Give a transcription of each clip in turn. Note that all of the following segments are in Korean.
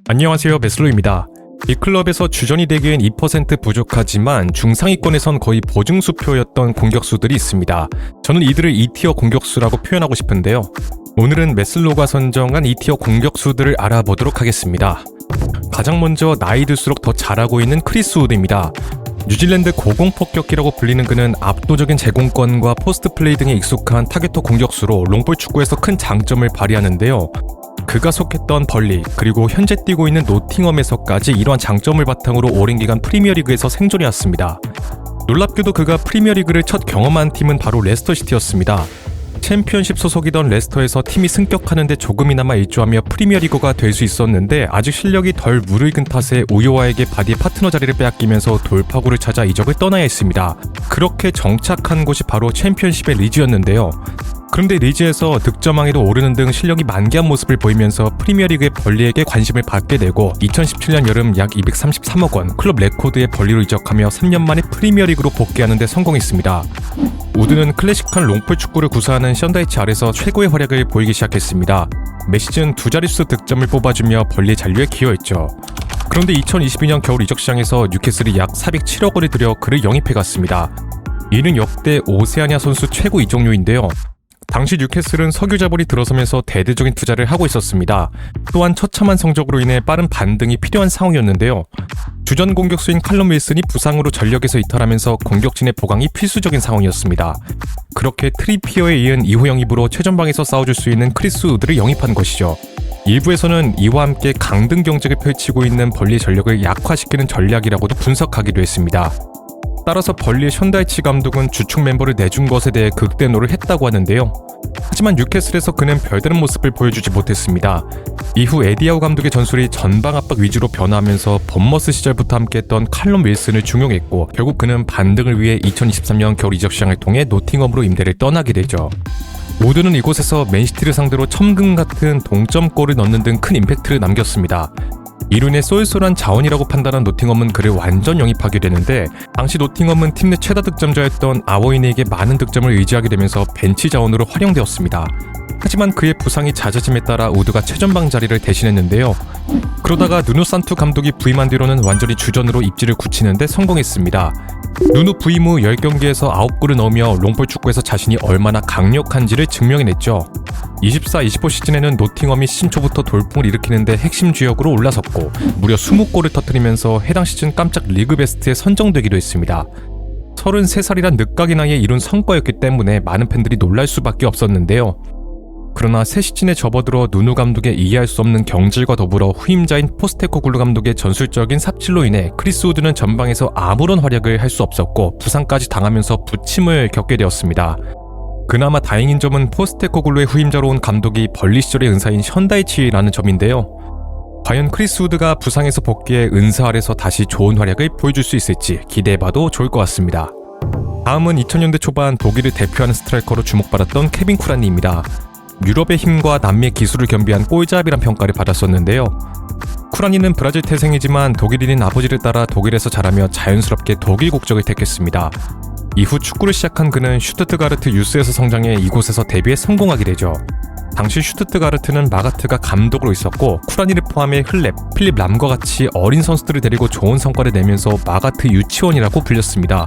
안녕하세요, 메슬로입니다. B클럽에서 주전이 되기엔 2% 부족하지만 중상위권에선 거의 보증수표였던 공격수들이 있습니다. 저는 이들을 2티어 공격수라고 표현하고 싶은데요. 오늘은 메슬로가 선정한 2티어 공격수들을 알아보도록 하겠습니다. 가장 먼저 나이 들수록 더 잘하고 있는 크리스 우드입니다. 뉴질랜드 고공폭격기라고 불리는 그는 압도적인 제공권과 포스트 플레이 등에 익숙한 타겟터 공격수로 롱볼 축구에서 큰 장점을 발휘하는데요. 그가 속했던 벌리, 그리고 현재 뛰고 있는 노팅엄에서까지 이러한 장점을 바탕으로 오랜 기간 프리미어리그에서 생존해왔습니다. 놀랍게도 그가 프리미어리그를 첫 경험한 팀은 바로 레스터시티였습니다. 챔피언십 소속이던 레스터에서 팀이 승격하는데 조금이나마 일조하며 프리미어리거가 될 수 있었는데 아직 실력이 덜 무르익은 탓에 우요아에게 바디 파트너 자리를 빼앗기면서 돌파구를 찾아 이적을 떠나야 했습니다. 그렇게 정착한 곳이 바로 챔피언십의 리즈였는데요. 그런데 리즈에서 득점왕에도 오르는 등 실력이 만개한 모습을 보이면서 프리미어리그의 벌리에게 관심을 받게 되고 2017년 여름 약 233억 원 클럽 레코드의 벌리로 이적하며 3년 만에 프리미어리그로 복귀하는 데 성공했습니다. 우드는 클래식한 롱볼 축구를 구사하는 션다이치 아래서 최고의 활약을 보이기 시작했습니다. 매 시즌 두 자릿수 득점을 뽑아주며 벌리의 잔류에 기여했죠. 그런데 2022년 겨울 이적 시장에서 뉴캐슬이 약 407억 원을 들여 그를 영입해갔습니다. 이는 역대 오세아니아 선수 최고 이적료인데요. 당시 뉴캐슬은 석유 자본이 들어서면서 대대적인 투자를 하고 있었습니다. 또한 처참한 성적으로 인해 빠른 반등이 필요한 상황이었는데요. 주전 공격수인 칼럼 윌슨이 부상으로 전력에서 이탈하면서 공격진의 보강이 필수적인 상황이었습니다. 그렇게 트리피어에 이은 2호 영입으로 최전방에서 싸워줄 수 있는 크리스 우드를 영입한 것이죠. 일부에서는 이와 함께 강등 경쟁을 펼치고 있는 벌리의 전력을 약화시키는 전략이라고도 분석하기도 했습니다. 따라서 벌리의 션다이치 감독은 주축 멤버를 내준 것에 대해 극대노를 했다고 하는데요. 하지만 뉴캐슬에서 그는 별다른 모습을 보여주지 못했습니다. 이후 에디아우 감독의 전술이 전방 압박 위주로 변화하면서 범머스 시절부터 함께했던 칼럼 윌슨을 중용했고 결국 그는 반등을 위해 2023년 겨울 이적 시장을 통해 노팅엄으로 임대를 떠나게 되죠. 우드는 이곳에서 맨시티를 상대로 첨금 같은 동점골을 넣는 등 큰 임팩트를 남겼습니다. 이로 인해 쏠쏠한 자원이라고 판단한 노팅엄은 그를 완전 영입하게 되는데 당시 노팅엄은 팀 내 최다 득점자였던 아워인에게 많은 득점을 의지하게 되면서 벤치 자원으로 활용되었습니다. 하지만 그의 부상이 잦아짐에 따라 우드가 최전방 자리를 대신했는데요. 그러다가 누누 산투 감독이 부임한 뒤로는 완전히 주전으로 입지를 굳히는 데 성공했습니다. 누누 부임 후 10경기에서 9골을 넣으며 롱볼 축구에서 자신이 얼마나 강력한지를 증명해냈죠. 24-25 시즌에는 노팅엄이 시즌 초부터 돌풍을 일으키는데 핵심 주역으로 올라섰고 무려 20골을 터뜨리면서 해당 시즌 깜짝 리그 베스트에 선정되기도 했습니다. 33살이란 늦가기 나이에 이룬 성과였기 때문에 많은 팬들이 놀랄 수밖에 없었는데요. 그러나 새 시즌에 접어들어 누누 감독의 이해할 수 없는 경질과 더불어 후임자인 포스테코글루 감독의 전술적인 삽질로 인해 크리스 우드는 전방에서 아무런 활약을 할 수 없었고 부상까지 당하면서 부침을 겪게 되었습니다. 그나마 다행인 점은 포스테코글루의 후임자로 온 감독이 벌리 시절의 은사인 션다이치라는 점인데요. 과연 크리스 우드가 부상에서 복귀해 은사 아래서 다시 좋은 활약을 보여줄 수 있을지 기대해봐도 좋을 것 같습니다. 다음은 2000년대 초반 독일을 대표하는 스트라이커로 주목받았던 케빈 쿠라니입니다. 유럽의 힘과 남미의 기술을 겸비한 골잡이란 평가를 받았었는데요. 쿠라니는 브라질 태생이지만 독일인인 아버지를 따라 독일에서 자라며 자연스럽게 독일 국적을 택했습니다. 이후 축구를 시작한 그는 슈투트가르트 유스에서 성장해 이곳에서 데뷔에 성공하게 되죠. 당시 슈투트가르트는 마가트가 감독으로 있었고 쿠라니를 포함해 흘렙, 필립 람과 같이 어린 선수들을 데리고 좋은 성과를 내면서 마가트 유치원이라고 불렸습니다.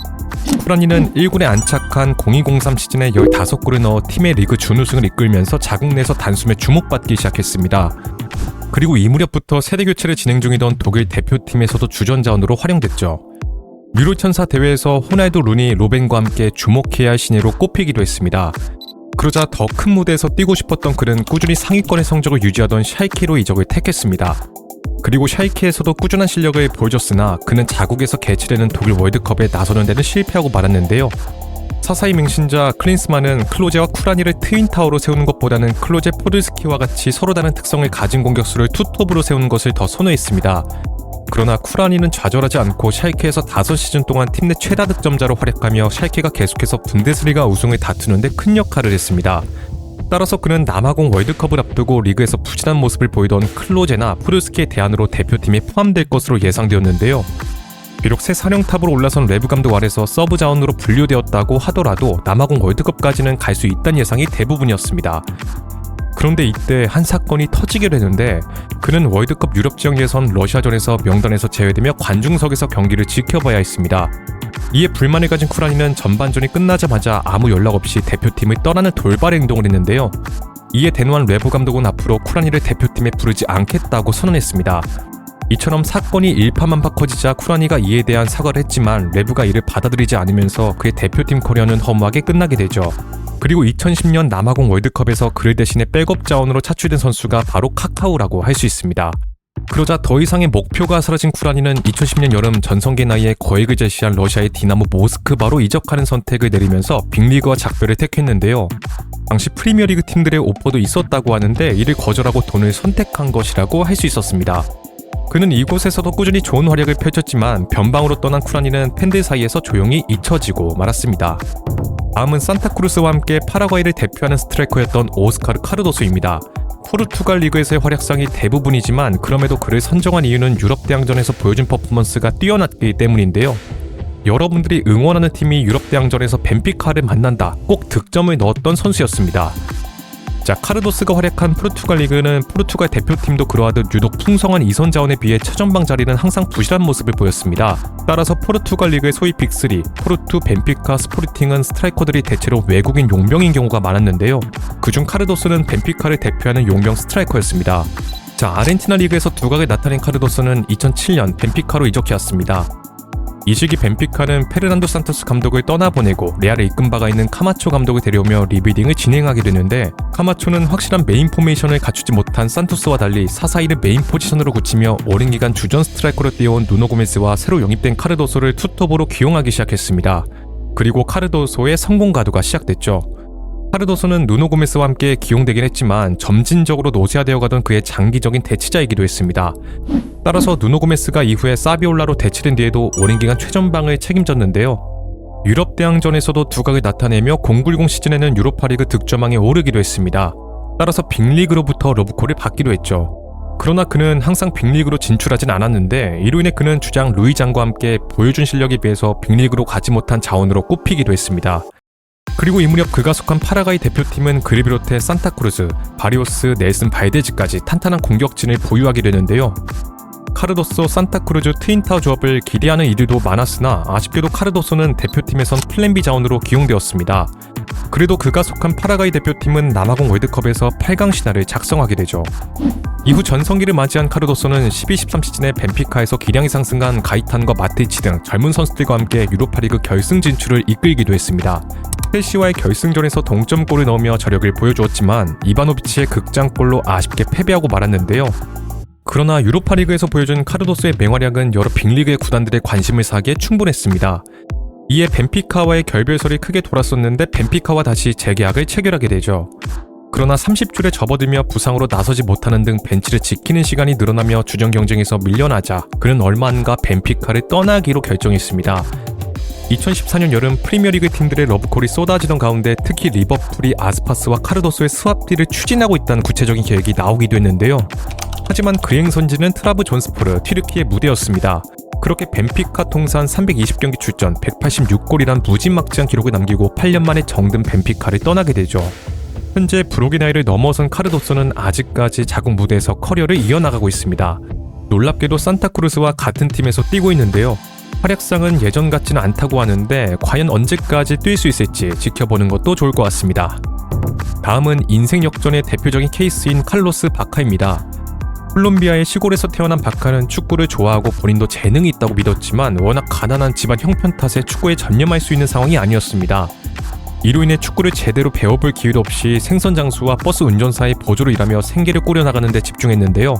쿠라니는 1군에 안착한 02-03 시즌에 15골을 넣어 팀의 리그 준우승을 이끌면서 자국 내에서 단숨에 주목받기 시작했습니다. 그리고 이 무렵부터 세대교체를 진행 중이던 독일 대표팀에서도 주전자원으로 활용됐죠. 유로천사 대회에서 호날두, 루니, 로벤과 함께 주목해야 할 신예로 꼽히기도 했습니다. 그러자 더 큰 무대에서 뛰고 싶었던 그는 꾸준히 상위권의 성적을 유지하던 샬케로 이적을 택했습니다. 그리고 샬케에서도 꾸준한 실력을 보여줬으나 그는 자국에서 개최되는 독일 월드컵에 나서는 데는 실패하고 말았는데요. 사사이 맹신자 클린스만은 클로제와 쿠라니를 트윈타워로 세우는 것보다는 클로제, 포들스키와 같이 서로 다른 특성을 가진 공격수를 투톱으로 세우는 것을 더 선호했습니다. 그러나 쿠라니는 좌절하지 않고 샬케에서 5시즌 동안 팀 내 최다 득점자로 활약하며 샬케가 계속해서 분데스리가 우승을 다투는데 큰 역할을 했습니다. 따라서 그는 남아공 월드컵을 앞두고 리그에서 부진한 모습을 보이던 클로제나 포들스키의 대안으로 대표팀에 포함될 것으로 예상되었는데요. 비록 새 사령탑으로 올라선 레브 감독 아래서 서브 자원으로 분류되었다고 하더라도 남아공 월드컵까지는 갈 수 있다는 예상이 대부분이었습니다. 그런데 이때 한 사건이 터지게 되는데 그는 월드컵 유럽 지역 예선 러시아전에서 명단에서 제외되며 관중석에서 경기를 지켜봐야 했습니다. 이에 불만을 가진 쿠라니는 전반전이 끝나자마자 아무 연락 없이 대표팀을 떠나는 돌발 행동을 했는데요. 이에 데누안 레브 감독은 앞으로 쿠라니를 대표팀에 부르지 않겠다고 선언했습니다. 이처럼 사건이 일파만파 커지자 쿠라니가 이에 대한 사과를 했지만 레브가 이를 받아들이지 않으면서 그의 대표팀 커리어는 허무하게 끝나게 되죠. 그리고 2010년 남아공 월드컵에서 그를 대신해 백업 자원으로 차출된 선수가 바로 카카오라고 할 수 있습니다. 그러자 더 이상의 목표가 사라진 쿠라니는 2010년 여름 전성기 나이에 거액을 제시한 러시아의 디나모 모스크바로 이적하는 선택을 내리면서 빅리그와 작별을 택했는데요. 당시 프리미어리그 팀들의 오퍼도 있었다고 하는데 이를 거절하고 돈을 선택한 것이라고 할 수 있었습니다. 그는 이곳에서도 꾸준히 좋은 활약을 펼쳤지만 변방으로 떠난 쿠라니는 팬들 사이에서 조용히 잊혀지고 말았습니다. 다음은 산타크루스와 함께 파라과이를 대표하는 스트라이커였던 오스카르 카르도소입니다. 포르투갈 리그에서의 활약상이 대부분이지만 그럼에도 그를 선정한 이유는 유럽 대항전에서 보여준 퍼포먼스가 뛰어났기 때문인데요. 여러분들이 응원하는 팀이 유럽 대항전에서 벤피카를 만난다, 꼭 득점을 넣었던 선수였습니다. 자, 카르도스가 활약한 포르투갈 리그는 포르투갈 대표팀도 그러하듯 유독 풍성한 이선 자원에 비해 최전방 자리는 항상 부실한 모습을 보였습니다. 따라서 포르투갈 리그의 소위 빅3, 포르투, 벤피카, 스포르팅은 스트라이커들이 대체로 외국인 용병인 경우가 많았는데요. 그중 카르도스는 벤피카를 대표하는 용병 스트라이커였습니다. 자, 아르헨티나 리그에서 두각을 나타낸 카르도스는 2007년 벤피카로 이적해왔습니다. 이 시기 벤피카는 페르난도 산토스 감독을 떠나보내고 레알에 이끈 바가 있는 카마초 감독을 데려오며 리빌딩을 진행하게 되는데, 카마초는 확실한 메인 포메이션을 갖추지 못한 산토스와 달리 4-4-2를 메인 포지션으로 굳히며 오랜 기간 주전 스트라이커로 뛰어온 누노 고메스와 새로 영입된 카르도소를 투톱으로 기용하기 시작했습니다. 그리고 카르도소의 성공 가도가 시작됐죠. 카르도소는 누노 고메스와 함께 기용되긴 했지만 점진적으로 노쇠화되어 가던 그의 장기적인 대치자이기도 했습니다. 따라서 누노 고메스가 이후에 사비올라로 대치된 뒤에도 오랜 기간 최전방을 책임졌는데요. 유럽 대항전에서도 두각을 나타내며 010 시즌에는 유로파리그 득점왕에 오르기도 했습니다. 따라서 빅리그로부터 러브콜을 받기도 했죠. 그러나 그는 항상 빅리그로 진출하진 않았는데 이로 인해 그는 주장 루이장과 함께 보여준 실력에 비해서 빅리그로 가지 못한 자원으로 꼽히기도 했습니다. 그리고 이 무렵 그가 속한 파라과이 대표팀은 그를 비롯해 산타크루즈, 바리오스, 넬슨 발데즈까지 탄탄한 공격진을 보유하게 되는데요. 카르도소, 산타크루즈, 트윈타워 조합을 기대하는 이들도 많았으나 아쉽게도 카르도소는 대표팀에선 플랜 B 자원으로 기용되었습니다. 그래도 그가 속한 파라과이 대표팀은 남아공 월드컵에서 8강 신화를 작성하게 되죠. 이후 전성기를 맞이한 카르도소는 12-13 시즌에 벤피카에서 기량이 상승한 가이탄과 마티치 등 젊은 선수들과 함께 유로파리그 결승 진출을 이끌기도 했습니다. 첼시와의 결승전에서 동점골을 넣으며 저력을 보여주었지만 이바노비치의 극장골로 아쉽게 패배하고 말았는데요. 그러나 유로파리그에서 보여준 카르도스의 맹활약은 여러 빅리그의 구단들의 관심을 사기에 충분했습니다. 이에 벤피카와의 결별설이 크게 돌았었는데 벤피카와 다시 재계약을 체결하게 되죠. 그러나 30줄에 접어들며 부상으로 나서지 못하는 등 벤치를 지키는 시간이 늘어나며 주전 경쟁에서 밀려나자 그는 얼마 안가 벤피카를 떠나기로 결정했습니다. 2014년 여름 프리미어리그 팀들의 러브콜이 쏟아지던 가운데 특히 리버풀이 아스파스와 카르도소의 스왑딜을 추진하고 있다는 구체적인 계획이 나오기도 했는데요. 하지만 그 행선지는 트라브 존스포르, 튀르키의 무대였습니다. 그렇게 벤피카 통산 320경기 출전, 186골이란 무지막지한 기록을 남기고 8년 만에 정든 벤피카를 떠나게 되죠. 현재 브록의 나이를 넘어선 카르도소는 아직까지 자국 무대에서 커리어를 이어나가고 있습니다. 놀랍게도 산타크루스와 같은 팀에서 뛰고 있는데요. 활약상은 예전 같지는 않다고 하는데 과연 언제까지 뛸 수 있을지 지켜보는 것도 좋을 것 같습니다. 다음은 인생 역전의 대표적인 케이스인 칼로스 바카입니다. 콜롬비아의 시골에서 태어난 바카는 축구를 좋아하고 본인도 재능이 있다고 믿었지만 워낙 가난한 집안 형편 탓에 축구에 전념할 수 있는 상황이 아니었습니다. 이로 인해 축구를 제대로 배워볼 기회도 없이 생선 장수와 버스 운전사의 보조로 일하며 생계를 꾸려나가는 데 집중했는데요.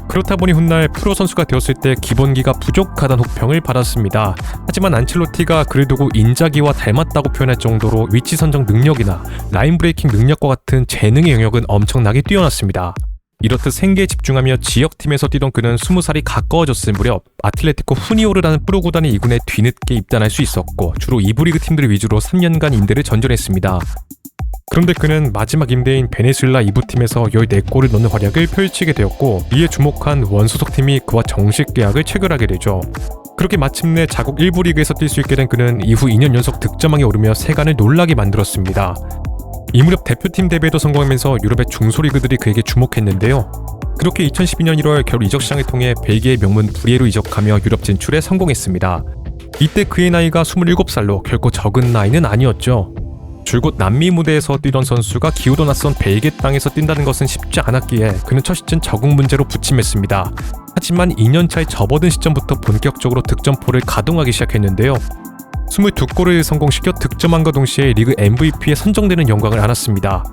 그렇다 보니 훗날 프로 선수가 되었을 때 기본기가 부족하다는 혹평을 받았습니다. 하지만 안첼로티가 그를 두고 인자기와 닮았다고 표현할 정도로 위치 선정 능력이나 라인 브레이킹 능력과 같은 재능의 영역은 엄청나게 뛰어났습니다. 이렇듯 생계에 집중하며 지역팀에서 뛰던 그는 20살이 가까워졌을 무렵 아틀레티코 후니오르라는 프로구단의 2군에 뒤늦게 입단할 수 있었고 주로 2부 리그 팀들 위주로 3년간 임대를 전전했습니다. 그런데 그는 마지막 임대인 베네수엘라 2부 팀에서 14골을 넣는 활약을 펼치게 되었고 이에 주목한 원소속팀이 그와 정식 계약을 체결하게 되죠. 그렇게 마침내 자국 1부 리그에서 뛸 수 있게 된 그는 이후 2년 연속 득점왕에 오르며 세간을 놀라게 만들었습니다. 이 무렵 대표팀 데뷔에도 성공하면서 유럽의 중소리그들이 그에게 주목했는데요. 그렇게 2012년 1월 겨울 이적 시장을 통해 벨기에의 명문 브리에로 이적하며 유럽 진출에 성공했습니다. 이때 그의 나이가 27살로 결코 적은 나이는 아니었죠. 줄곧 남미 무대에서 뛰던 선수가 기후도 낯선 벨기에 땅에서 뛴다는 것은 쉽지 않았기에 그는 첫 시즌 적응 문제로 부침했습니다. 하지만 2년차에 접어든 시점부터 본격적으로 득점포를 가동하기 시작했는데요. 22골을 성공시켜 득점함과 동시에 리그 MVP에 선정되는 영광을 안았습니다.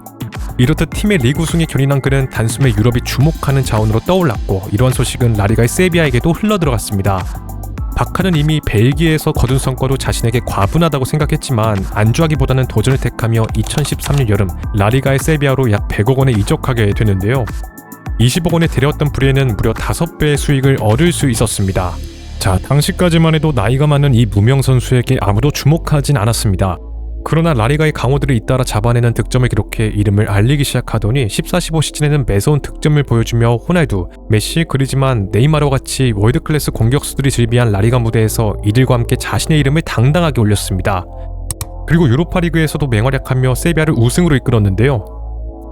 이렇듯 팀의 리그 우승에 견인한 그는 단숨에 유럽이 주목하는 자원으로 떠올랐고, 이러한 소식은 라리가의 세비야에게도 흘러들어갔습니다. 바카는 이미 벨기에에서 거둔 성과로 자신에게 과분하다고 생각했지만 안주하기보다는 도전을 택하며 2013년 여름 라리가의 세비야로 약 100억 원에 이적하게 되는데요. 20억 원에 데려왔던 브리에는 무려 5배의 수익을 얻을 수 있었습니다. 자, 당시까지만 해도 나이가 많은 이 무명 선수에게 아무도 주목하진 않았습니다. 그러나 라리가의 강호들을 잇따라 잡아내는 득점을 기록해 이름을 알리기 시작하더니 14-15 시즌에는 매서운 득점을 보여주며 호날두, 메시, 그리즈만, 네이마르와 같이 월드클래스 공격수들이 즐비한 라리가 무대에서 이들과 함께 자신의 이름을 당당하게 올렸습니다. 그리고 유로파리그에서도 맹활약하며 세비야를 우승으로 이끌었는데요.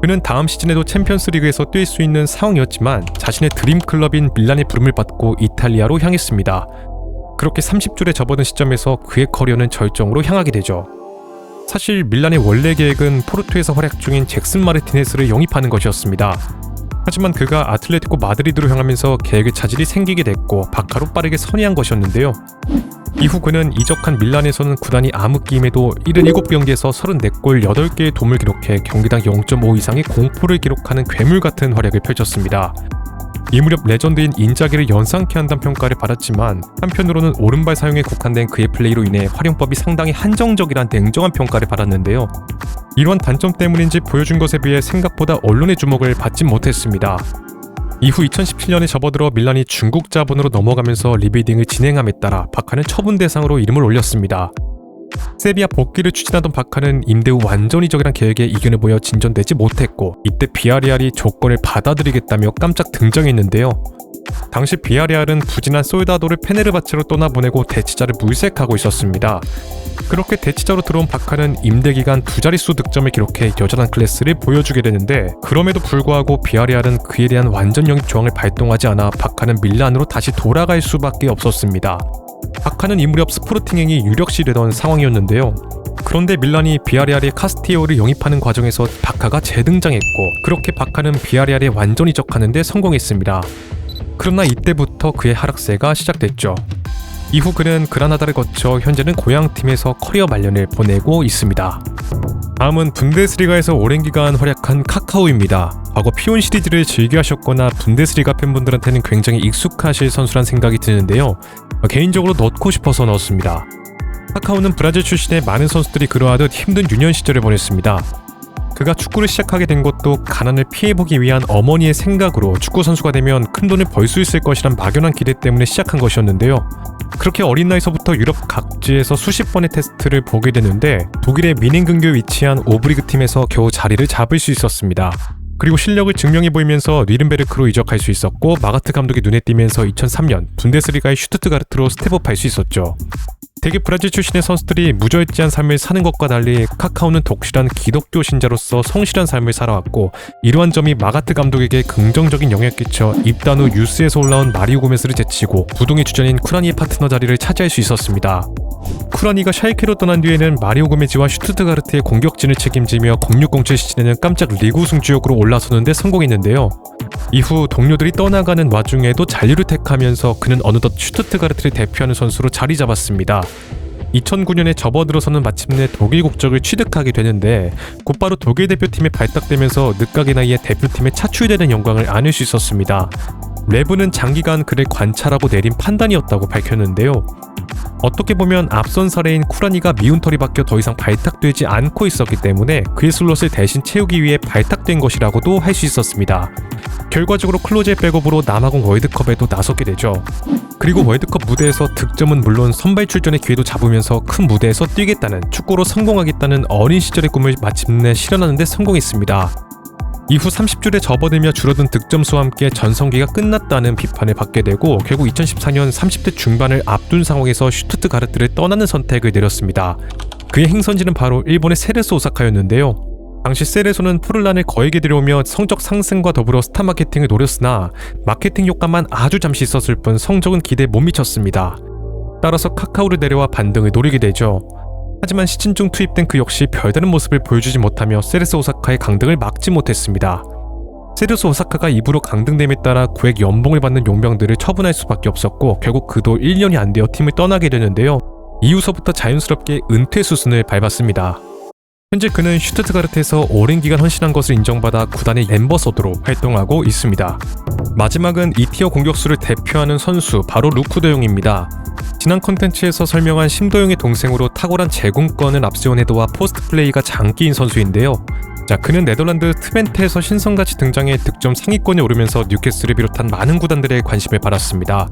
그는 다음 시즌에도 챔피언스리그에서 뛸 수 있는 상황이었지만 자신의 드림클럽인 밀란의 부름을 받고 이탈리아로 향했습니다. 그렇게 30줄에 접어든 시점에서 그의 커리어는 절정으로 향하게 되죠. 사실 밀란의 원래 계획은 포르투에서 활약 중인 잭슨 마르티네스를 영입하는 것이었습니다. 하지만 그가 아틀레티코 마드리드로 향하면서 계획의 차질이 생기게 됐고 바카로 빠르게 선회한 것이었는데요. 이후 그는 이적한 밀란에서는 구단이 암흑기임에도 77경기에서 34골 8개의 도움을 기록해 경기당 0.5 이상의 공포를 기록하는 괴물 같은 활약을 펼쳤습니다. 이 무렵 레전드인 인자기를 연상케 한다는 평가를 받았지만 한편으로는 오른발 사용에 국한된 그의 플레이로 인해 활용법이 상당히 한정적이란 냉정한 평가를 받았는데요. 이러한 단점 때문인지 보여준 것에 비해 생각보다 언론의 주목을 받진 못했습니다. 이후 2017년에 접어들어 밀란이 중국 자본으로 넘어가면서 리빌딩을 진행함에 따라 바카는 처분 대상으로 이름을 올렸습니다. 세비야 복귀를 추진하던 바카는 임대 후 완전 이적이란 계획에 이견을 보여 진전되지 못했고, 이때 비아레알이 조건을 받아들이겠다며 깜짝 등장했는데요. 당시 비아레알은 부진한 솔다도를 페네르바체로 떠나보내고 대치자를 물색하고 있었습니다. 그렇게 대치자로 들어온 바카는 임대 기간 2자릿수 득점을 기록해 여전한 클래스를 보여주게 되는데, 그럼에도 불구하고 비아레알은 그에 대한 완전 영입 조항을 발동하지 않아 바카는 밀란으로 다시 돌아갈 수밖에 없었습니다. 바카는 이 무렵 스포르팅행이 유력시 되던 상황이었는데요. 그런데 밀란이 비아레알의 카스티에오를 영입하는 과정에서 바카가 재등장했고, 그렇게 바카는 비아레알에 완전 이적하는 데 성공했습니다. 그러나 이때부터 그의 하락세가 시작됐죠. 이후 그는 그라나다를 거쳐 현재는 고향팀에서 커리어 말년을 보내고 있습니다. 다음은 분데스리가에서 오랜 기간 활약한 카카오입니다. 과거 피온 시리즈를 즐겨하셨거나 분데스리가 팬분들한테는 굉장히 익숙하실 선수란 생각이 드는데요. 개인적으로 넣고 싶어서 넣었습니다. 카카오는 브라질 출신의 많은 선수들이 그러하듯 힘든 유년 시절을 보냈습니다. 그가 축구를 시작하게 된 것도 가난을 피해보기 위한 어머니의 생각으로 축구 선수가 되면 큰 돈을 벌 수 있을 것이란 막연한 기대 때문에 시작한 것이었는데요. 그렇게 어린 나이서부터 유럽 각지에서 수십 번의 테스트를 보게 되는데 독일의 미넨 근교에 위치한 오브리그 팀에서 겨우 자리를 잡을 수 있었습니다. 그리고 실력을 증명해 보이면서 뉘른베르크로 이적할 수 있었고, 마가트 감독이 눈에 띄면서 2003년 분데스리가의 슈투트가르트로 스텝업할 수 있었죠. 대개 브라질 출신의 선수들이 무절제한 삶을 사는 것과 달리 카카오는 독실한 기독교 신자로서 성실한 삶을 살아왔고, 이러한 점이 마가트 감독에게 긍정적인 영향을 끼쳐 입단 후 유스에서 올라온 마리오 고메스를 제치고 부동의 주전인 쿠라니의 파트너 자리를 차지할 수 있었습니다. 쿠라니가 샬케로 떠난 뒤에는 마리오 고메즈와 슈투트가르트의 공격진을 책임지며 06-07 시즌에는 깜짝 리그 우승 주역으로 올라서는 데 성공했는데요. 이후 동료들이 떠나가는 와중에도 잔류를 택하면서 그는 어느덧 슈투트가르트를 대표하는 선수로 자리 잡았습니다. 2009년에 접어들어서는 마침내 독일 국적을 취득하게 되는데 곧바로 독일 대표팀에 발탁되면서 늦가게 나이에 대표팀에 차출되는 영광을 안을 수 있었습니다. 레브는 장기간 그를 관찰하고 내린 판단이었다고 밝혔는데요. 어떻게 보면 앞선 사례인 쿠라니가 미운 털이 박혀 더 이상 발탁되지 않고 있었기 때문에 그의 슬롯을 대신 채우기 위해 발탁된 것이라고도 할 수 있었습니다. 결과적으로 클로즈의 백업으로 남아공 월드컵에도 나서게 되죠. 그리고 월드컵 무대에서 득점은 물론 선발 출전의 기회도 잡으면서 큰 무대에서 뛰겠다는, 축구로 성공하겠다는 어린 시절의 꿈을 마침내 실현하는 데 성공했습니다. 이후 30줄에 접어들며 줄어든 득점수와 함께 전성기가 끝났다는 비판을 받게 되고 결국 2014년 30대 중반을 앞둔 상황에서 슈투트가르트를 떠나는 선택을 내렸습니다. 그의 행선지는 바로 일본의 세레스 오사카였는데요. 당시 셀에서는 푸를란을 거액에 들여오며 성적 상승과 더불어 스타 마케팅을 노렸으나 마케팅 효과만 아주 잠시 있었을 뿐 성적은 기대에 못 미쳤습니다. 따라서 카카오를 내려와 반등을 노리게 되죠. 하지만 시즌 중 투입된 그 역시 별다른 모습을 보여주지 못하며 세레스 오사카의 강등을 막지 못했습니다. 세레스 오사카가 입으로 강등됨에 따라 고액 연봉을 받는 용병들을 처분할 수밖에 없었고 결국 그도 1년이 안 되어 팀을 떠나게 되는데요. 이후서부터 자연스럽게 은퇴 수순을 밟았습니다. 현재 그는 슈투트가르트에서 오랜 기간 헌신한 것을 인정받아 구단의 앰버서더로 활동하고 있습니다. 마지막은 2티어 공격수를 대표하는 선수 바로 루크 도용입니다. 지난 컨텐츠에서 설명한 심도용의 동생으로 탁월한 제공권을 앞세운 헤더와 포스트 플레이가 장기인 선수인데요. 그는 네덜란드 트벤테에서 신성같이 등장해 득점 상위권에 오르면서 뉴캐슬을 비롯한 많은 구단들의 관심을 받았습니다.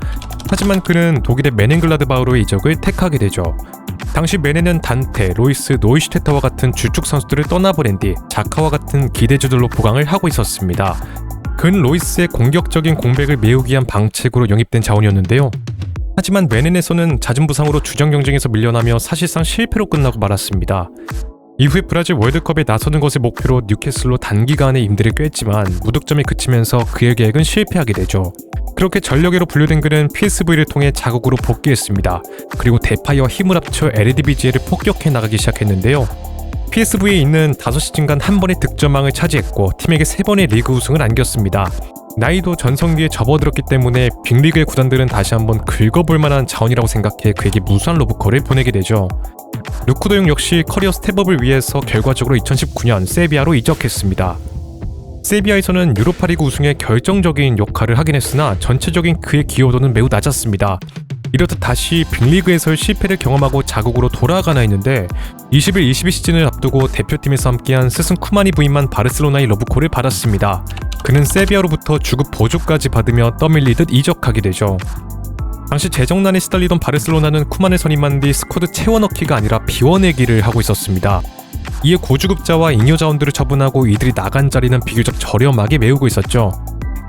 하지만 그는 독일의 메넨글라드바우로의 이적을 택하게 되죠. 당시 메넨은 단테, 로이스, 노이슈테터와 같은 주축 선수들을 떠나보낸 뒤 자카와 같은 기대주들로 보강을 하고 있었습니다. 그는 로이스의 공격적인 공백을 메우기 위한 방책으로 영입된 자원이었는데요. 하지만 메넨에서는 잦은 부상으로 주전 경쟁에서 밀려나며 사실상 실패로 끝나고 말았습니다. 이후에 브라질 월드컵에 나서는 것을 목표로 뉴캐슬로 단기간에 임대를 꿰했지만 무득점에 그치면서 그의 계획은 실패하게 되죠. 그렇게 전력으로 분류된 그는 PSV를 통해 자국으로 복귀했습니다. 그리고 데파이와 힘을 합쳐 에르디비지에를 폭격해 나가기 시작했는데요. PSV에 있는 5시즌간 한 번의 득점왕을 차지했고 팀에게 3번의 리그 우승을 안겼습니다. 나이도 전성기에 접어들었기 때문에 빅리그의 구단들은 다시 한번 긁어볼 만한 자원이라고 생각해 그에게 무수한 러브콜을 보내게 되죠. 루크 도용 역시 커리어 스텝업을 위해서 결과적으로 2019년 세비야로 이적했습니다. 세비야에서는 유로파리그 우승에 결정적인 역할을 하긴 했으나 전체적인 그의 기여도는 매우 낮았습니다. 이렇듯 다시 빅리그에서의 실패를 경험하고 자국으로 돌아가나 했는데 21-22 시즌을 앞두고 대표팀에서 함께한 스승 쿠마니 부인만 바르셀로나의 러브콜을 받았습니다. 그는 세비야로부터 주급 보조까지 받으며 떠밀리듯 이적하게 되죠. 당시 재정난에 시달리던 바르셀로나는 쿠만을 선임한 뒤 스쿼드 채워넣기가 아니라 비워내기를 하고 있었습니다. 이에 고주급자와 잉여 자원들을 처분하고 이들이 나간 자리는 비교적 저렴하게 메우고 있었죠.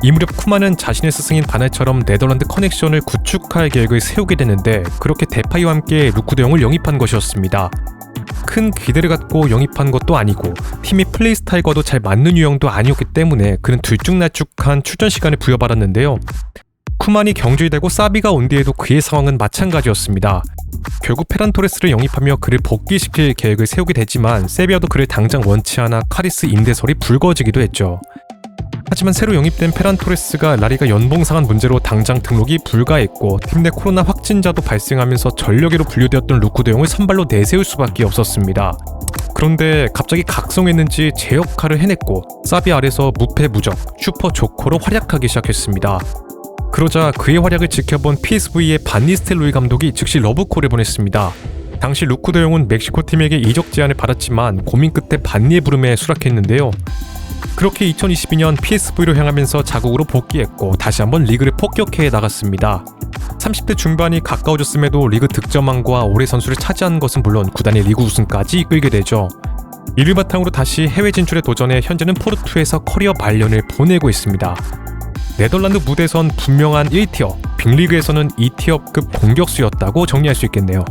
이 무렵 쿠만은 자신의 스승인 바날처럼 네덜란드 커넥션을 구축할 계획을 세우게 되는데 그렇게 데파이와 함께 루크 도용을 영입한 것이었습니다. 큰 기대를 갖고 영입한 것도 아니고 팀의 플레이 스타일과도 잘 맞는 유형도 아니었기 때문에 그는 들쭉날쭉한 출전 시간을 부여받았는데요. 쿠만이 경질되고 사비가 온 뒤에도 그의 상황은 마찬가지였습니다. 결국 페란 토레스를 영입하며 그를 복귀시킬 계획을 세우게 되지만 세비야도 그를 당장 원치 않아 카리스 임대설이 불거지기도 했죠. 하지만 새로 영입된 페란 토레스가 라리가 연봉 상한 문제로 당장 등록이 불가했고 팀 내 코로나 확진자도 발생하면서 전력으로 분류되었던 루크 도용을 선발로 내세울 수밖에 없었습니다. 그런데 갑자기 각성했는지 제 역할을 해냈고 사비 아래서 무패무적 슈퍼 조커로 활약하기 시작했습니다. 그러자 그의 활약을 지켜본 PSV의 반 니스텔로이 감독이 즉시 러브콜을 보냈습니다. 당시 루크 도용은 멕시코 팀에게 이적 제안을 받았지만 고민 끝에 반니의 부름에 수락했는데요. 그렇게 2022년 PSV로 향하면서 자국으로 복귀했고 다시 한번 리그를 폭격해 나갔습니다. 30대 중반이 가까워졌음에도 리그 득점왕과 올해 선수를 차지한 것은 물론 구단의 리그 우승까지 이끌게 되죠. 이를 바탕으로 다시 해외 진출에 도전해 현재는 포르투에서 커리어 말년을 보내고 있습니다. 네덜란드 무대에선 분명한 1티어, 빅리그에서는 2티어급 공격수였다고 정리할 수 있겠네요.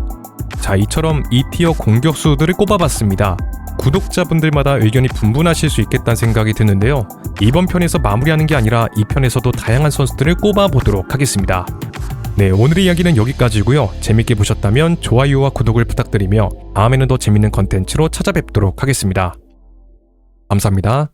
자, 이처럼 2티어 공격수들을 꼽아봤습니다. 구독자분들마다 의견이 분분하실 수 있겠다는 생각이 드는데요. 이번 편에서 마무리하는 게 아니라 이 편에서도 다양한 선수들을 꼽아보도록 하겠습니다. 네, 오늘의 이야기는 여기까지고요. 재밌게 보셨다면 좋아요와 구독을 부탁드리며 다음에는 더 재밌는 컨텐츠로 찾아뵙도록 하겠습니다. 감사합니다.